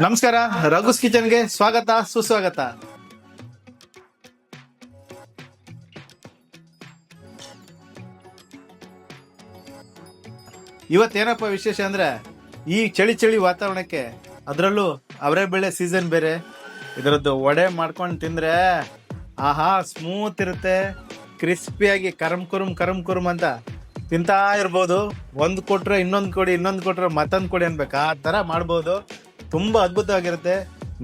ನಮಸ್ಕಾರ, ರಘುಸ್ ಕಿಚನ್ಗೆ ಸ್ವಾಗತ ಸುಸ್ವಾಗತ. ಇವತ್ತೇನಪ್ಪ ವಿಶೇಷ ಅಂದ್ರೆ, ಈ ಚಳಿ ಚಳಿ ವಾತಾವರಣಕ್ಕೆ ಅದರಲ್ಲೂ ಅವರೇ ಬೆಳೆ ಸೀಸನ್ ಬೇರೆ, ಇದರದ್ದು ವಡೆ ಮಾಡ್ಕೊಂಡು ತಿಂದ್ರೆ ಆಹಾ ಸ್ಮೂತ್ ಇರುತ್ತೆ, ಕ್ರಿಸ್ಪಿಯಾಗಿ ಕರಂ ಕುರುಮ್ ಅಂತ ತಿಂತಾ ಇರ್ಬೋದು. ಒಂದು ಕೊಟ್ರೆ ಇನ್ನೊಂದು ಕೊಡಿ, ಇನ್ನೊಂದು ಕೊಟ್ರೆ ಮತ್ತೊಂದು ಕೊಡಿ ಅನ್ಬೇಕು, ಆ ಥರ ಮಾಡ್ಬೋದು. ತುಂಬ ಅದ್ಭುತವಾಗಿರುತ್ತೆ.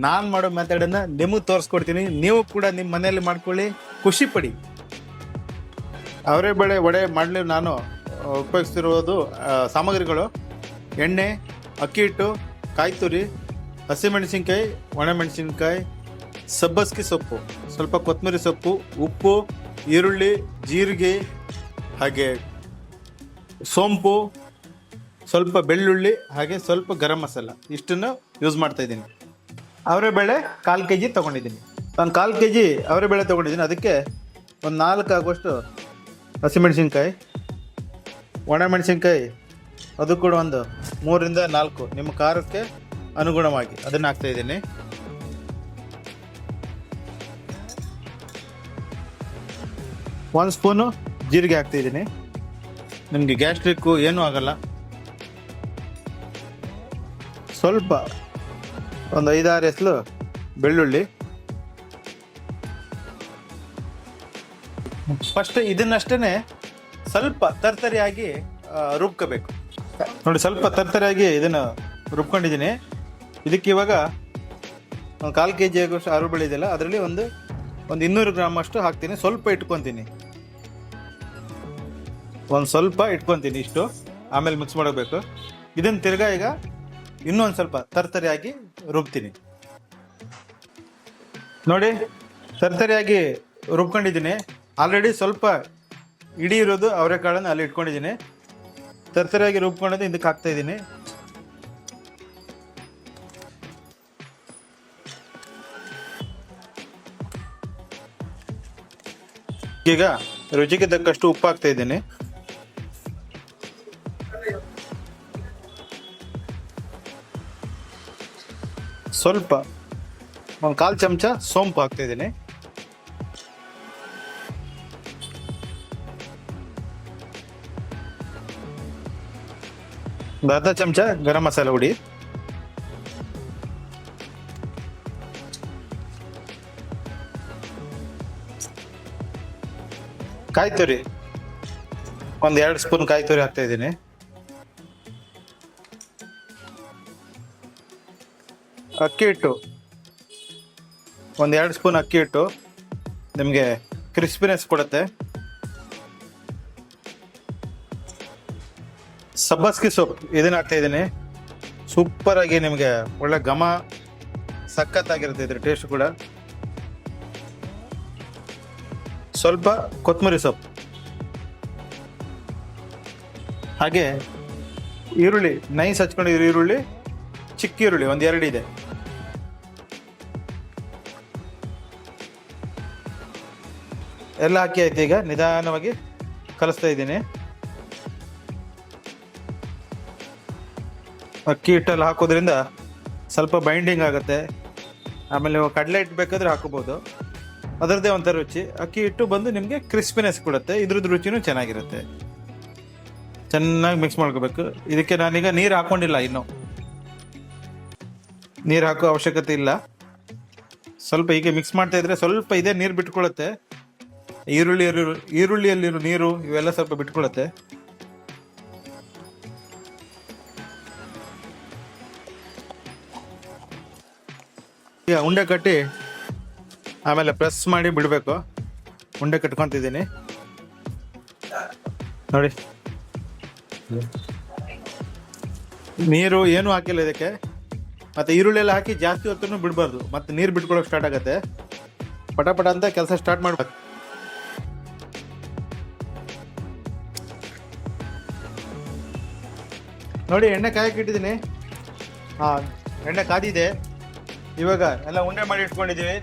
ನಾನು ಮಾಡೋ ಮೆಥಡನ್ನು ನಿಮಗೆ ತೋರಿಸ್ಕೊಡ್ತೀನಿ. ನೀವು ಕೂಡ ನಿಮ್ಮ ಮನೆಯಲ್ಲಿ ಮಾಡ್ಕೊಳ್ಳಿ, ಖುಷಿ ಪಡಿ. ಅವರೇ ಬೆಳೆ ವಡೆ ಮಾಡಲಿ ನಾನು ಉಪಯೋಗಿಸ್ತಿರೋದು ಸಾಮಗ್ರಿಗಳು: ಎಣ್ಣೆ, ಅಕ್ಕಿ ಹಿಟ್ಟು, ಕಾಯಿ ತುರಿ, ಹಸಿಮೆಣಸಿನ್ಕಾಯಿ, ಒಣಮೆಣಸಿನ್ಕಾಯಿ, ಸಬ್ಬಸ್ಗಿ ಸೊಪ್ಪು, ಸ್ವಲ್ಪ ಕೊತ್ತಂಬರಿ ಸೊಪ್ಪು, ಉಪ್ಪು, ಈರುಳ್ಳಿ, ಜೀರಿಗೆ, ಹಾಗೆ ಸೋಂಪು, ಸ್ವಲ್ಪ ಬೆಳ್ಳುಳ್ಳಿ, ಹಾಗೆ ಸ್ವಲ್ಪ ಗರಂ ಮಸಾಲ, ಇಷ್ಟನ್ನು ಯೂಸ್ ಮಾಡ್ತಾ ಇದ್ದೀನಿ. ಅವರೇ ಬೇಳೆ 1/4 kg ತೊಗೊಂಡಿದ್ದೀನಿ. ನಾನು 1/4 kg ಅವರೇ ಬೇಳೆ ತೊಗೊಂಡಿದ್ದೀನಿ. ಅದಕ್ಕೆ ಒಂದು 4 ಆಗುವಷ್ಟು ಹಸಿಮೆಣಸಿನ್ಕಾಯಿ, ಒಣಮೆಣಸಿನ್ಕಾಯಿ ಅದು ಕೂಡ ಒಂದು 3ರಿಂದ 4 ನಿಮ್ಮ ಖಾರಕ್ಕೆ ಅನುಗುಣವಾಗಿ ಅದನ್ನು ಹಾಕ್ತಾಯಿದ್ದೀನಿ. ಒಂದು ಸ್ಪೂನು ಜೀರಿಗೆ ಹಾಕ್ತಾಯಿದ್ದೀನಿ. ನಿಮಗೆ ಗ್ಯಾಸ್ಟ್ರಿಕ್ಕು ಏನೂ ಆಗಲ್ಲ. ಸ್ವಲ್ಪ ಒಂದು 5-6 ಎಸಳು ಬೆಳ್ಳುಳ್ಳಿ. ಫಸ್ಟ್ ಇದನ್ನಷ್ಟೇ ಸ್ವಲ್ಪ ತರ್ತರಿಯಾಗಿ ರುಬ್ಕೋಬೇಕು. ನೋಡಿ, ಸ್ವಲ್ಪ ತರ್ತರಿಯಾಗಿ ಇದನ್ನು ರುಬ್ಕೊಂಡಿದ್ದೀನಿ. ಇದಕ್ಕೆ ಇವಾಗ ಒಂದು 1/4 kg ಆಗುವಷ್ಟು ಆರು ಬೇಳೆ ಇದೆಯಲ್ಲ, ಅದರಲ್ಲಿ ಒಂದು 200 ಗ್ರಾಮ್ ಅಷ್ಟು ಹಾಕ್ತೀನಿ. ಸ್ವಲ್ಪ ಇಟ್ಕೊತೀನಿ, ಒಂದು ಸ್ವಲ್ಪ ಇಟ್ಕೊತೀನಿ ಇಷ್ಟು. ಆಮೇಲೆ ಮಿಕ್ಸ್ ಮಾಡಬೇಕು. ಇದನ್ನು ತಿರ್ಗಾ ಈಗ ಇನ್ನೊಂದು ಸ್ವಲ್ಪ ತರ್ತರಿಯಾಗಿ ರುಬ್ತೀನಿ. ನೋಡಿ, ತರ್ತರಿಯಾಗಿ ರುಬ್ಕೊಂಡಿದ್ದೀನಿ. ಆಲ್ರೆಡಿ ಸ್ವಲ್ಪ ಇಡೀ ಇರೋದು ಅವರೆಕಾಳನ್ನು ಅಲ್ಲಿ ಇಟ್ಕೊಂಡಿದ್ದೀನಿ. ತರ್ತರಿಯಾಗಿ ರುಬ್ಕೊಂಡಿದ್ದು ಇದಕ್ಕೆ ಹಾಕ್ತಾಯಿದ್ದೀನಿ. ಈಗ ರುಚಿಗೆ ತಕ್ಕಷ್ಟು ಉಪ್ಪು ಹಾಕ್ತಾಯಿದ್ದೀನಿ. ಸ್ವಲ್ಪ ಒಂದು 1/4 ಚಮಚ ಸೋಂಪು ಹಾಕ್ತಾಯಿದ್ದೀನಿ. ಒಂದು ಅರ್ಧ ಚಮಚ ಗರಂ ಮಸಾಲೆ ಹುಡಿ, ಕಾಯಿ ತುರಿ ಒಂದು 2 ಸ್ಪೂನ್ ಕಾಯಿ ತುರಿ ಹಾಕ್ತಾಯಿದ್ದೀನಿ. ಅಕ್ಕಿ ಹಿಟ್ಟು ಒಂದು 2 ಸ್ಪೂನ್ ಅಕ್ಕಿ ಹಿಟ್ಟು ನಿಮಗೆ ಕ್ರಿಸ್ಪಿನೆಸ್ ಕೊಡುತ್ತೆ. ಸಬ್ಬಸ್ಗಿ ಸೊಪ್ಪು ಇದನ್ನು ಹಾಕ್ತಾಯಿದ್ದೀನಿ. ಸೂಪರಾಗಿ ನಿಮಗೆ ಒಳ್ಳೆ ಘಮ ಸಖತ್ತಾಗಿರುತ್ತೆ ಇದ್ರ ಟೇಸ್ಟ್ ಕೂಡ. ಸ್ವಲ್ಪ ಕೊತ್ತಂಬರಿ ಸೊಪ್ಪು, ಹಾಗೆ ಈರುಳ್ಳಿ ನೈಸ್ ಹಚ್ಕೊಂಡಿರೋ ಈರುಳ್ಳಿ, ಚಿಕ್ಕ ಈರುಳ್ಳಿ ಒಂದು 2 ಇದೆ. ಎಲ್ಲ ಹಾಕಿ ಆಯ್ತು. ಈಗ ನಿಧಾನವಾಗಿ ಕಲಿಸ್ತಾ ಇದ್ದೀನಿ. ಅಕ್ಕಿ ಹಿಟ್ಟಲ್ಲಿ ಹಾಕೋದ್ರಿಂದ ಸ್ವಲ್ಪ ಬೈಂಡಿಂಗ್ ಆಗುತ್ತೆ. ಆಮೇಲೆ ನೀವು ಕಡಲೆ ಹಿಟ್ಟು ಬೇಕಾದ್ರೆ ಹಾಕೋಬೋದು, ಅದರದ್ದೇ ಒಂಥರ ರುಚಿ. ಅಕ್ಕಿ ಹಿಟ್ಟು ಬಂದು ನಿಮಗೆ ಕ್ರಿಸ್ಪಿನೆಸ್ ಕೊಡುತ್ತೆ, ಇದ್ರದ್ದು ರುಚಿನೂ ಚೆನ್ನಾಗಿರುತ್ತೆ. ಚೆನ್ನಾಗಿ ಮಿಕ್ಸ್ ಮಾಡ್ಕೋಬೇಕು. ಇದಕ್ಕೆ ನಾನೀಗ ನೀರು ಹಾಕ್ಕೊಂಡಿಲ್ಲ, ಇನ್ನು ನೀರು ಹಾಕೋ ಅವಶ್ಯಕತೆ ಇಲ್ಲ. ಸ್ವಲ್ಪ ಹೀಗೆ ಮಿಕ್ಸ್ ಮಾಡ್ತಾ ಇದ್ರೆ ಸ್ವಲ್ಪ ಇದೇ ನೀರು ಬಿಟ್ಕೊಳ್ಳುತ್ತೆ. ಈರುಳ್ಳಿಯಲ್ಲಿರೋ ನೀರು ಇವೆಲ್ಲ ಸ್ವಲ್ಪ ಬಿಟ್ಕೊಳ್ಳುತ್ತೆ. ಈಗ ಉಂಡೆ ಕಟ್ಟಿ ಆಮೇಲೆ ಪ್ರೆಸ್ ಮಾಡಿ ಬಿಡಬೇಕು. ಉಂಡೆ ಕಟ್ಕೊತಿದ್ದೀನಿ ನೋಡಿ. ನೀರು ಏನೂ ಹಾಕಿಲ್ಲ ಇದಕ್ಕೆ. ಮತ್ತು ಈರುಳ್ಳಿ ಎಲ್ಲ ಹಾಕಿ ಜಾಸ್ತಿ ಹೊತ್ತು ಬಿಡಬಾರ್ದು, ಮತ್ತು ನೀರು ಬಿಟ್ಕೊಳ್ಳೋಕೆ ಸ್ಟಾರ್ಟ್ ಆಗುತ್ತೆ. ಪಟ ಅಂತ ಕೆಲಸ ಸ್ಟಾರ್ಟ್ ಮಾಡ್ಬೇಕು. ನೋಡಿ, ಎಣ್ಣೆ ಕಾಯಕ್ಕೆ ಇಟ್ಟಿದ್ದೀನಿ. ಎಣ್ಣೆ ಕಾದಿದೆ. ಇವಾಗ ಎಲ್ಲ ಉಂಡೆ ಮಾಡಿ ಇಟ್ಕೊಂಡಿದ್ದೀವಿ.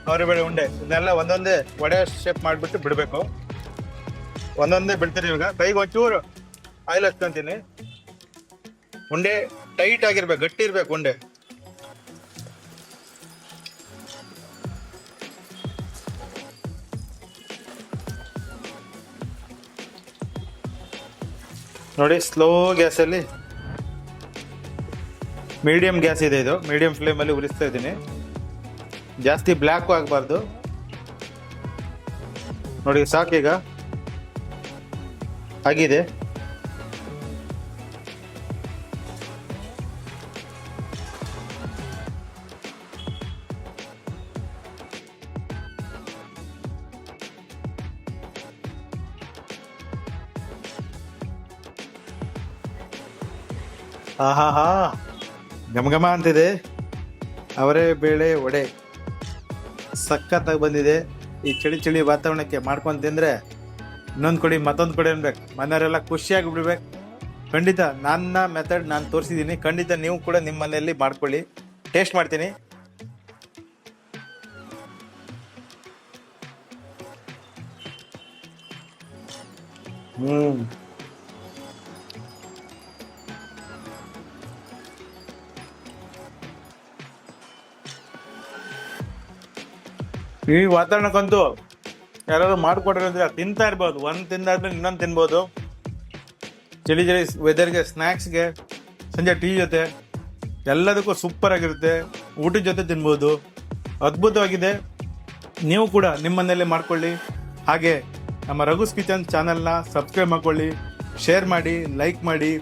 ಅವರೇ ಬೇಳೆ ಉಂಡೆ ಇದನ್ನೆಲ್ಲ ಒಂದೊಂದೇ ವಡೆ ಶೇಪ್ ಮಾಡಿಬಿಟ್ಟು ಬಿಡಬೇಕು. ಒಂದೊಂದೇ ಬಿಡ್ತೀನಿ. ಇವಾಗ ಕೈಗೆ ಒಂಚೂರು ಆಯಿಲ್ ಹಚ್ಕೊಂತೀನಿ. ಉಂಡೆ ಟೈಟ್ ಆಗಿರ್ಬೇಕು, ಗಟ್ಟಿ ಇರ್ಬೇಕು ಉಂಡೆ. ನೋಡಿ, ಸ್ಲೋ ಗ್ಯಾಸಲ್ಲಿ, ಮೀಡಿಯಂ ಗ್ಯಾಸ್ ಇದೆ ಇದು, ಮೀಡಿಯಂ ಫ್ಲೇಮಲ್ಲಿ ಉರಿಸ್ತಾ ಇದ್ದೀನಿ. ಜಾಸ್ತಿ ಬ್ಲ್ಯಾಕು ಆಗಬಾರ್ದು. ನೋಡಿ ಸಾಕೀಗ ಆಗಿದೆ. ಆಹಾ, ಘಮ ಅಂತಿದೆ. ಅವರೇ ಬೇಳೆ ವಡೆ ಸಖತ್ತಾಗಿ ಬಂದಿದೆ. ಈ ಚಳಿ ವಾತಾವರಣಕ್ಕೆ ಮಾಡ್ಕೊಂಡು ತಿಂದರೆ ಇನ್ನೊಂದು ಕೊಡಿ ಮತ್ತೊಂದು ಕೊಡಿ ಅನ್ಬೇಕು. ಮನೆಯವರೆಲ್ಲ ಖುಷಿಯಾಗಿ ಬಿಡ್ಬೇಕು. ಖಂಡಿತ ನನ್ನ ಮೆಥಡ್ ನಾನು ತೋರಿಸಿದ್ದೀನಿ. ಖಂಡಿತ ನೀವು ಕೂಡ ನಿಮ್ಮ ಮನೆಯಲ್ಲಿ ಮಾಡ್ಕೊಳ್ಳಿ. ಟೇಸ್ಟ್ ಮಾಡ್ತೀನಿ. ಈ ವಾತಾವರಣಕ್ಕಂತೂ ಯಾರಾದ್ರು ಮಾಡ್ಕೊಡ್ರಿ ಅಂದ್ರೆ ತಿಂತಾ ಇರ್ಬೋದು. ಒಂದು ತಿಂದಾದ್ಮೇಲೆ ಇನ್ನೊಂದು ತಿನ್ಬೋದು. ಚಳಿ ವೆದರ್ಗೆ, ಸ್ನ್ಯಾಕ್ಸ್ಗೆ, ಸಂಜೆ ಟೀ ಜೊತೆ ಎಲ್ಲದಕ್ಕೂ ಸೂಪರ್ ಆಗಿರುತ್ತೆ. ಊಟದ ಜೊತೆ ತಿನ್ಬೋದು. ಅದ್ಭುತವಾಗಿದೆ. ನೀವು ಕೂಡ ನಿಮ್ಮ ಮನೆಯಲ್ಲೇ ಮಾಡ್ಕೊಳ್ಳಿ. ಹಾಗೆ ನಮ್ಮ ರಘುಸ್ ಕಿಚನ್ ಚಾನಲ್ನ ಸಬ್ಸ್ಕ್ರೈಬ್ ಮಾಡ್ಕೊಳ್ಳಿ, ಶೇರ್ ಮಾಡಿ, ಲೈಕ್ ಮಾಡಿ,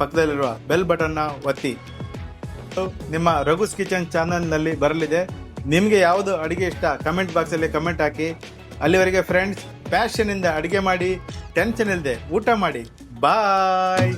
ಪಕ್ಕದಲ್ಲಿರುವ ಬೆಲ್ ಬಟನ್ನ ಒತ್ತಿ. ನಿಮ್ಮ ರಘುಸ್ ಕಿಚನ್ ಚಾನಲ್ನಲ್ಲಿ ಬರಲಿದೆ. ನಿಮಗೆ ಯಾವುದು ಅಡುಗೆ ಇಷ್ಟ ಕಮೆಂಟ್ ಬಾಕ್ಸಲ್ಲಿ ಕಮೆಂಟ್ ಹಾಕಿ. ಅಲ್ಲಿವರೆಗೆ ಫ್ರೆಂಡ್ಸ್, ಪ್ಯಾಷನಿಂದ ಅಡುಗೆ ಮಾಡಿ, ಟೆನ್ಷನ್ ಇಲ್ಲದೆ ಊಟ ಮಾಡಿ. ಬಾಯ್.